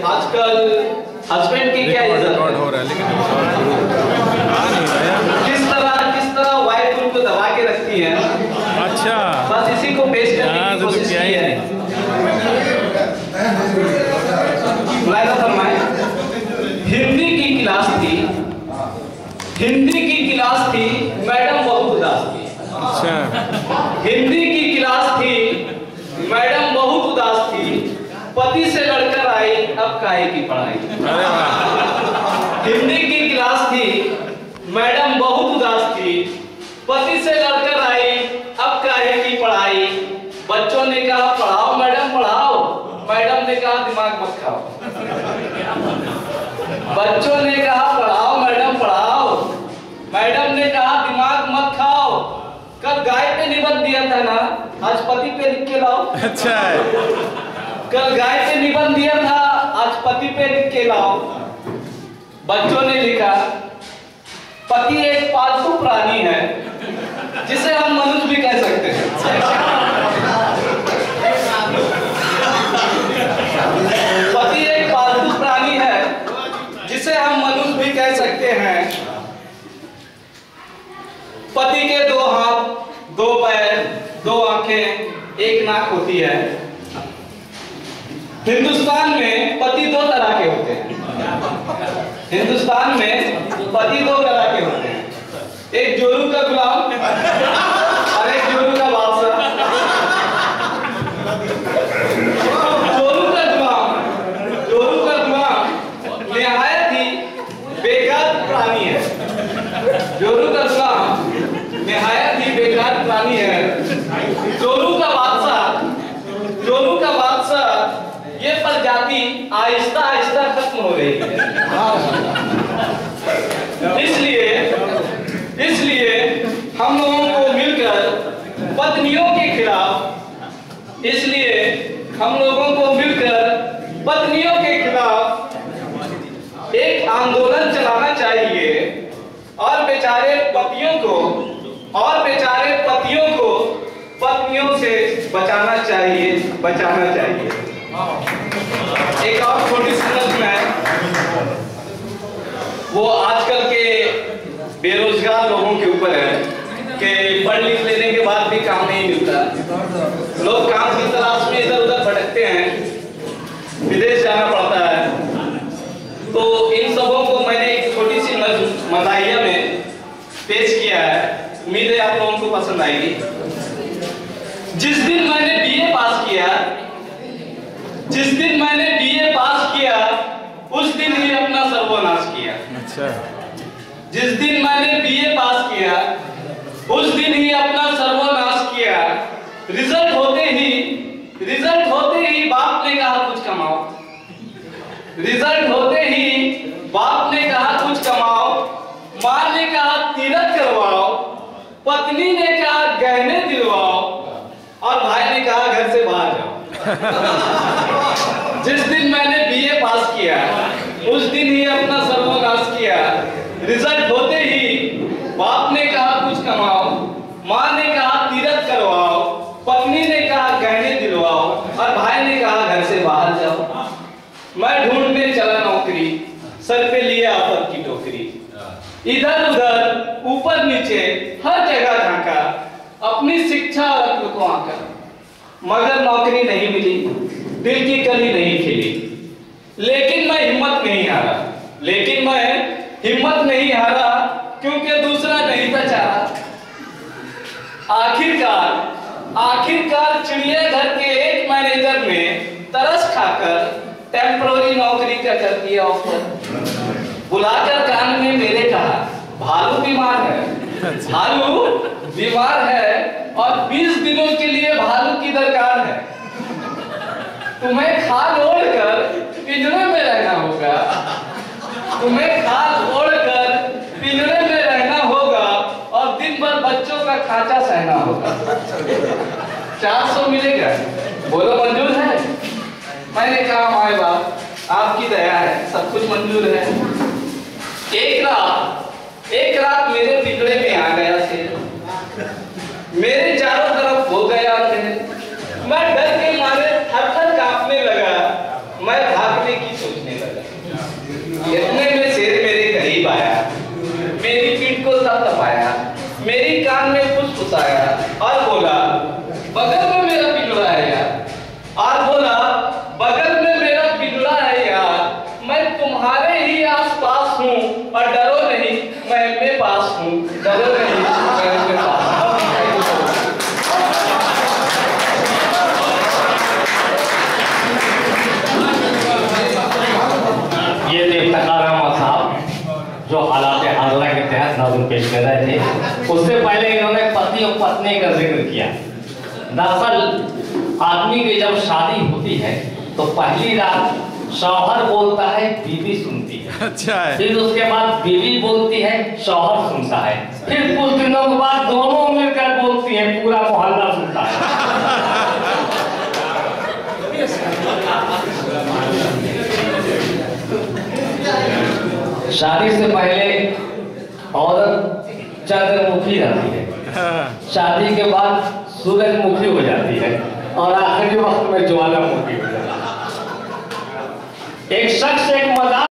आजकल हस्बैंड की क्या इज्जत हो रहा है, लेकिन किस तरह वाइफ उनको दबा के रखती है। अच्छा, बस इसी को पेश करने की कोशिश की है। हिंदी की क्लास थी, मैडम बहुत उदास थी। अच्छा, हिंदी की क्लास थी, मैडम बहुत उदास थी। पति से लड़कर आई, अब काहे की पढ़ाई। अरे वाह। हिंदी की क्लास थी, मैडम बहुत उदास थी। पति से लड़कर आई, अब काहे की पढ़ाई। बच्चों ने कहा पढ़ाओ मैडम पढ़ाओ, मैडम ने कहा दिमाग मत खाओ। बच्चों ने कहा पढ़ाओ मैडम पढ़ाओ, मैडम ने कहा दिमाग मत खाओ। कल गाय पे निबंध दिया था ना, आज पति पे लिख के लाओ। अच्छा, कल गाय पे निबंध दिया था, आज पति पे लिख के लाओ। बच्चों ने लिखा पति एक पालतू प्राणी है, जिसे हम मनुष्य भी कह सकते हैं। पति एक पालतू प्राणी है, जिसे हम मनुष्य भी कह सकते हैं। पति के 2 हाथ, 2 पैर, 2 आंखें, 1 नाक होती है। हिंदुस्तान में पति 2 तरह के होते हैं। हिंदुस्तान में पति 2 तरह के होते हैं, एक जोरू का गुलाम और एक जोरू का बादशाह। जोरू का गुलाम निहायत ही बेकार प्राणी है। जोरू का गुलाम निहायत ही बेकार प्राणी है। जोरू का बादशाह ये प्रजाति आहिस्ता आहिस्ता खत्म हो रही है। इसलिए हम लोगों को मिलकर पत्नियों के खिलाफ एक आंदोलन चलाना चाहिए और बेचारे पतियों को पत्नियों से बचाना चाहिए। एक और छोटी सी नज़म है, वो आजकल के बेरोजगार लोगों के ऊपर है कि पढ़ लिख लेने के बाद भी काम नहीं मिलता। लोग काम की तलाश में इधर उधर भटकते हैं, विदेश जाना पड़ता है। तो इन सबों को मैंने एक छोटी सी मज़ाहिया में पेश किया है, उम्मीद है आप लोगों को पसंद आएगी। जिस दिन मैंने बीए पास किया उस दिन ही अपना सर्वनाश किया। अच्छा, जिस दिन मैंने बीए पास किया उस दिन ही अपना सर्वनाश किया। रिजल्ट होते ही बाप ने कहा कुछ कमाओ। रिजल्ट होते ही बाप ने कहा कुछ कमाओ, माँ ने कहा तीरथ करवाओ, पत्नी ने कहा गहने दिलवाओ और भाई ने कहा घर से बाहर जाओ। जिस दिन मैंने बीए पास किया उस दिन ही अपना सर्वनाश किया। रिजल्ट होते ही बाप ने कहा कुछ कमाओ, माँ ने कहा तीरथ करवाओ, पत्नी ने कहा गहने दिलवाओ और भाई ने कहा घर से बाहर जाओ। मैं ढूंढने चला नौकरी, सर पे लिए आफत की टोकरी। इधर उधर ऊपर नीचे हर जगह झांका, अपनी शिक्षा और अक्ल को आंका, मगर नौकरी नहीं मिली, दिल की कली नहीं खिली। लेकिन मैं हिम्मत नहीं हारा क्योंकि दूसरा नहीं था चारा। आखिरकार चिड़ियाघर के एक मैनेजर ने तरस खाकर टेम्पररी नौकरी का कर दिया ऑफर। बुलाकर कान में मेरे कहा भालू बीमार है और 20 दिनों के लिए भालू की दरकार है। तुम्हें खाल ओढ़कर पिंजरे में रहना होगा। 400 मिलेगा, बोलो मंजूर है? मैंने कहा माए बाप आपकी दया है, सब कुछ मंजूर है। एक रात मेरे पिंजरे में आ गया शेर, मेरे चारों तरफ हो गया अंधेर। मैं डर के मारे थर-थर कांपने लगा, मैं भागने आगे की सोचने लगा। इतने में शेर मेरे करीब आया, मेरी पीठ को थपथपाया, मेरी कान में कुछ फुसाया और बोला, बगल में मेरा पिंजड़ा है यार। और बोला, बगल में मेरा पिंजड़ा है यार, मैं तुम्हारे ही आसपास हूँ और डरो नहीं, मैं अपने पास हूँ। डरो नहीं, मैं अपने पास हूँ। ये थे इफ्तिखार अहमद साहब, जो हालात हाजरा के तहत नज़्म पेश कर रहे थे। उससे पहले इन्होंने पति और पत्नी का जिक्र किया। दरअसल आदमी की जब शादी होती है तो पहली रात शौहर बोलता है, बीवी सुनती है। अच्छा है। फिर उसके बाद बीवी बोलती है, शौहर सुनता है। फिर कुछ दिनों के बाद दोनों मिलकर बोलती है, पूरा मोहल्ला सुनता है। शादी से पहले औरत चंद्रमुखी रहती है, शादी के बाद सूरजमुखी हो जाती है और आखिरी वक्त में ज्वालामुखी हो जाती है। एक शख्स एक